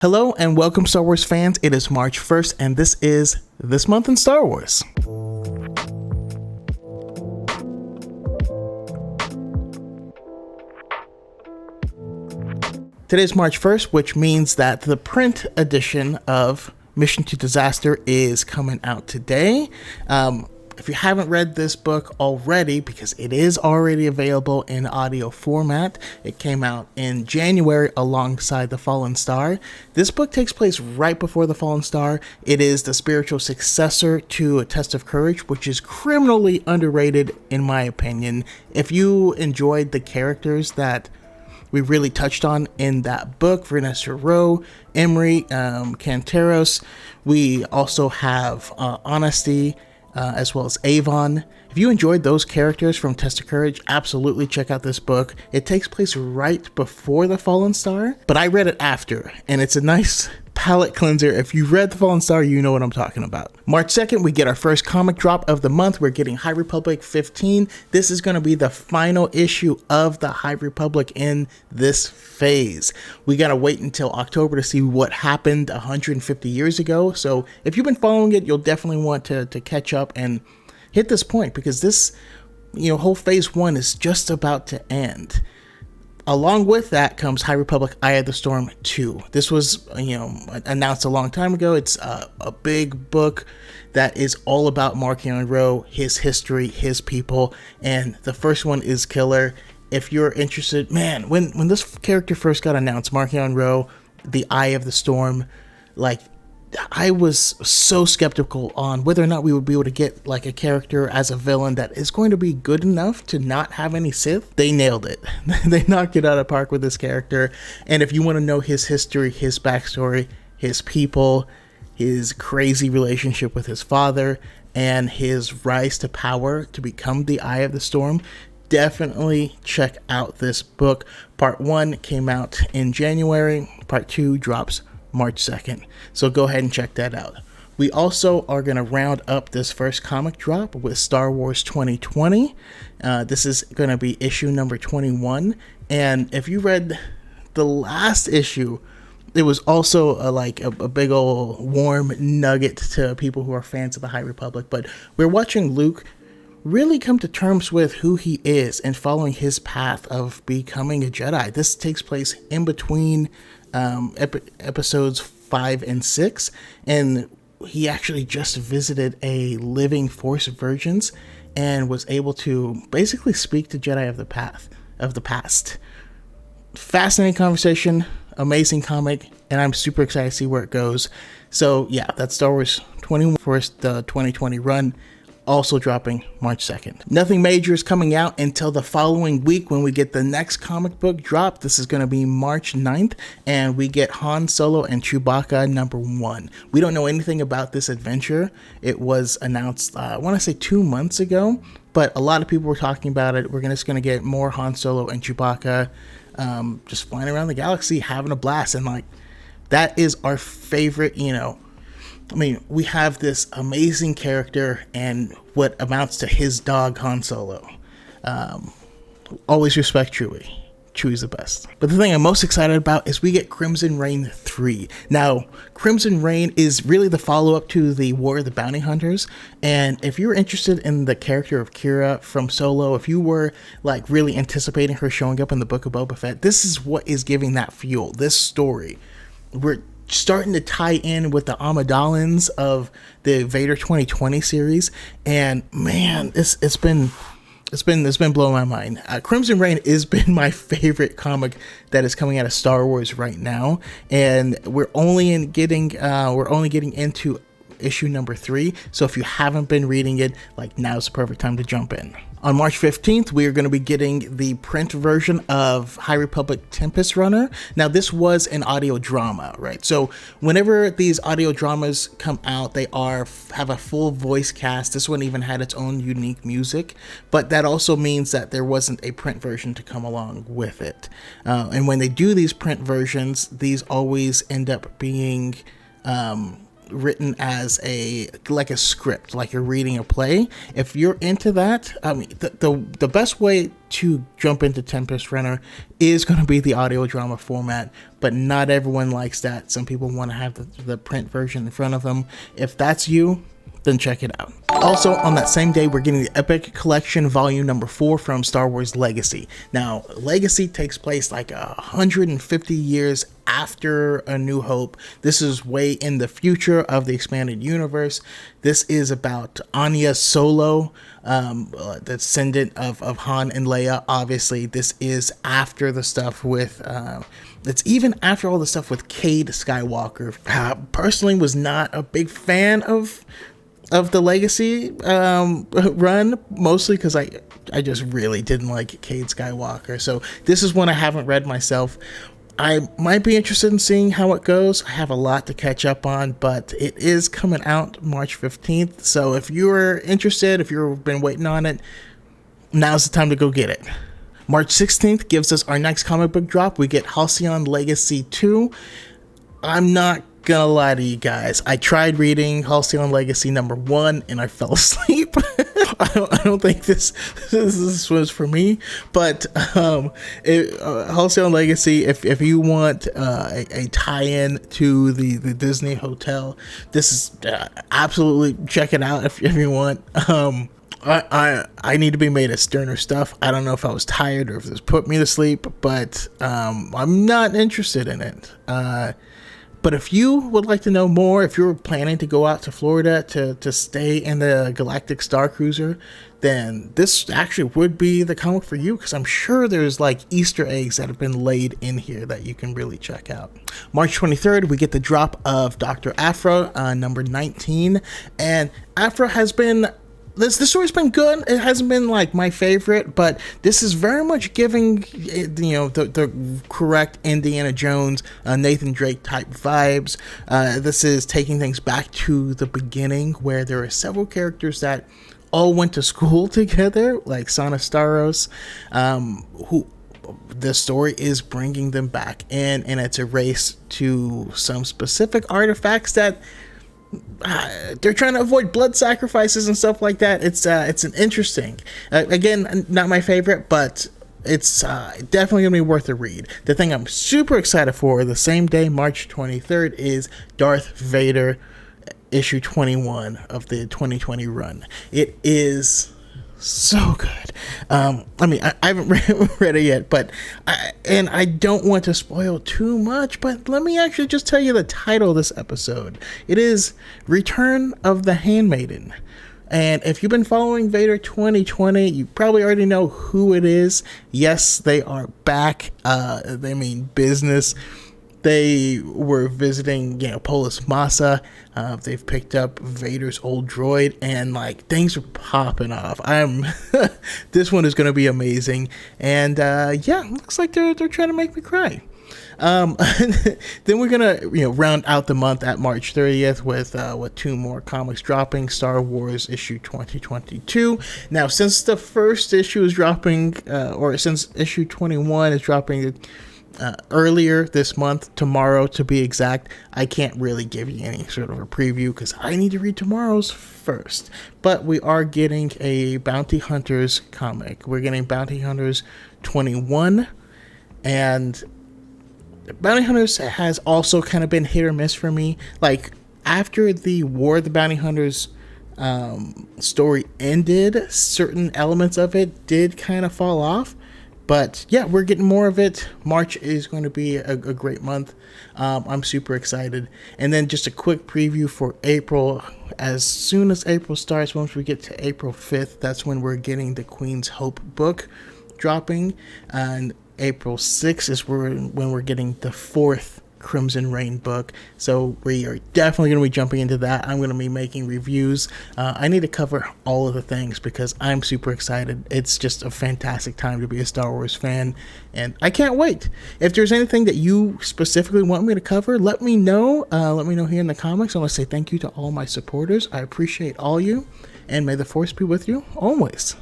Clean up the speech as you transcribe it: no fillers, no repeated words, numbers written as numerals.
Hello and welcome, Star Wars fans. It is March 1st, and this is This Month in Star Wars. Today's March 1st, which means that the print edition of Mission to Disaster is coming out today. If you haven't read this book already, because it is already available in audio format, it came out in January alongside The Fallen Star. This book takes place right before The Fallen Star. It is the spiritual successor to A Test of Courage, which is criminally underrated in my opinion. If you enjoyed the characters that we really touched on in that book, Vernestra Rwoh, Emery, Canteros, we also have Honesty, as well as Avon. If you enjoyed those characters from Test of Courage, absolutely check out this book. It takes place right before The Fallen Star, but I read it after, and it's a nice palate cleanser. If you read The Fallen Star, you know what I'm talking about. March 2nd, we get our first comic drop of the month. We're getting High Republic 15. This is going to be the final issue of the High Republic in this phase. We got to wait until October to see what happened 150 years ago. So if you've been following it, you'll definitely want to catch up and hit this point, because this, whole phase 1 is just about to end. Along with that comes High Republic Eye of the Storm 2. This was, announced a long time ago. It's a big book that is all about Marchion Ro, his history, his people, and the first one is killer. If you're interested, man, when this character first got announced, Marchion Ro, the Eye of the Storm, I was so skeptical on whether or not we would be able to get a character as a villain that is going to be good enough to not have any Sith. They nailed it. They knocked it out of the park with this character. And if you want to know his history, his backstory, his people, his crazy relationship with his father, and his rise to power to become the Eye of the Storm, definitely check out this book. Part 1 came out in January. Part 2 drops March 2nd. So go ahead and check that out. We also are going to round up this first comic drop with Star Wars 2020. This is going to be issue number 21. And if you read the last issue, it was also a big old warm nugget to people who are fans of the High Republic. But we're watching Luke really come to terms with who he is and following his path of becoming a Jedi. This takes place in between episodes 5 and 6, and he actually just visited a living Force of Virgins and was able to basically speak to Jedi of the past. Fascinating conversation, amazing comic, and I'm super excited to see where it goes. So yeah, that's Star Wars 21 for the 2020 run, also dropping March 2nd. Nothing major is coming out until the following week when we get the next comic book drop. This is going to be March 9th, and we get Han Solo and Chewbacca number 1. We don't know anything about this adventure. It was announced, I want to say 2 months ago, but a lot of people were talking about it. We're just going to get more Han Solo and Chewbacca just flying around the galaxy, having a blast, and that is our favorite, we have this amazing character and what amounts to his dog, Han Solo. Always respect Chewie. Chewie's the best. But the thing I'm most excited about is we get Crimson Reign 3. Now, Crimson Reign is really the follow-up to the War of the Bounty Hunters. And if you're interested in the character of Qi'ra from Solo, if you were really anticipating her showing up in the Book of Boba Fett, this is what is giving that fuel. This story. We're starting to tie in with the Amidalans of the Vader 2020 series, and man, it's been blowing my mind. Crimson Reign has been my favorite comic that is coming out of Star Wars right now, and we're only getting into issue number 3. So if you haven't been reading it, now's the perfect time to jump in. On March 15th, we are going to be getting the print version of High Republic Tempest Runner. Now, this was an audio drama, right? So whenever these audio dramas come out, they have a full voice cast. This one even had its own unique music, but that also means that there wasn't a print version to come along with it. And when they do these print versions, these always end up being written as like a script, like you're reading a play. If you're into that, I mean, the best way to jump into Tempest Runner is going to be the audio drama format, but not everyone likes that. Some people want to have the print version in front of them. If that's you, then check it out. Also, on that same day, we're getting the Epic Collection Volume Number 4 from Star Wars Legacy. Now, Legacy takes place like 150 years after A New Hope. This is way in the future of the expanded universe. This is about Anya Solo, the descendant of Han and Leia. Obviously, this is after the stuff with... it's even after all the stuff with Cade Skywalker. Personally, was not a big fan of the Legacy run, mostly because I just really didn't like Cade Skywalker. So this is one I haven't read myself. I might be interested in seeing how it goes. I have a lot to catch up on, but it is coming out March 15th. So if you're interested, if you've been waiting on it, now's the time to go get it. March 16th gives us our next comic book drop. We get Halcyon Legacy 2. I'm not gonna lie to you guys. I tried reading Halcyon Legacy number 1 and I fell asleep. I don't think this was for me, but Halcyon Legacy, if you want a tie-in to the Disney hotel, this is absolutely check it out if you want. I need to be made of sterner stuff. I don't know if I was tired or if this put me to sleep, but I'm not interested in it. But if you would like to know more, if you're planning to go out to Florida to stay in the Galactic Star Cruiser, then this actually would be the comic for you, because I'm sure there's like Easter eggs that have been laid in here that you can really check out. March 23rd, we get the drop of Dr. Aphra, number 19, and Aphra has been... This story's been good. It hasn't been like my favorite, but this is very much giving, the correct Indiana Jones, Nathan Drake type vibes. This is taking things back to the beginning, where there are several characters that all went to school together, like Sana Staros, who the story is bringing them back in, and it's a race to some specific artifacts that they're trying to avoid blood sacrifices and stuff like that. It's an interesting, again, not my favorite, but it's definitely gonna be worth a read. The thing I'm super excited for, the same day, March 23rd, is Darth Vader issue 21 of the 2020 run. It is so good. I haven't read it yet, but I don't want to spoil too much, but let me actually just tell you the title of this episode. It is Return of the Handmaiden. And if you've been following Vader 2020, you probably already know who it is. Yes, they are back. They mean business. They were visiting, Polis Massa. They've picked up Vader's old droid, and like things are popping off. This one is going to be amazing, and looks like they're trying to make me cry. Then we're gonna round out the month at March 30th with two more comics dropping. Star Wars issue 2022. Now, since the first issue is dropping, or since issue 21 is dropping earlier this month, tomorrow to be exact, I can't really give you any sort of a preview because I need to read tomorrow's first. But we are getting a Bounty Hunters comic. We're getting Bounty Hunters 21, and Bounty Hunters has also kind of been hit or miss for me. Like, after the War of the Bounty Hunters story ended, certain elements of it did kind of fall off. But yeah, we're getting more of it. March is going to be a great month. I'm super excited. And then just a quick preview for April. As soon as April starts, once we get to April 5th, that's when we're getting the Queen's Hope book dropping. And April 6th is when we're getting the 4th Crimson Reign book. So we are definitely going to be jumping into that. I'm going to be making reviews. I need to cover all of the things because I'm super excited. It's just a fantastic time to be a Star Wars fan, and I can't wait. If there's anything that you specifically want me to cover, let me know. Let me know here in the comments. I want to say thank you to all my supporters. I appreciate all you, and may the Force be with you always.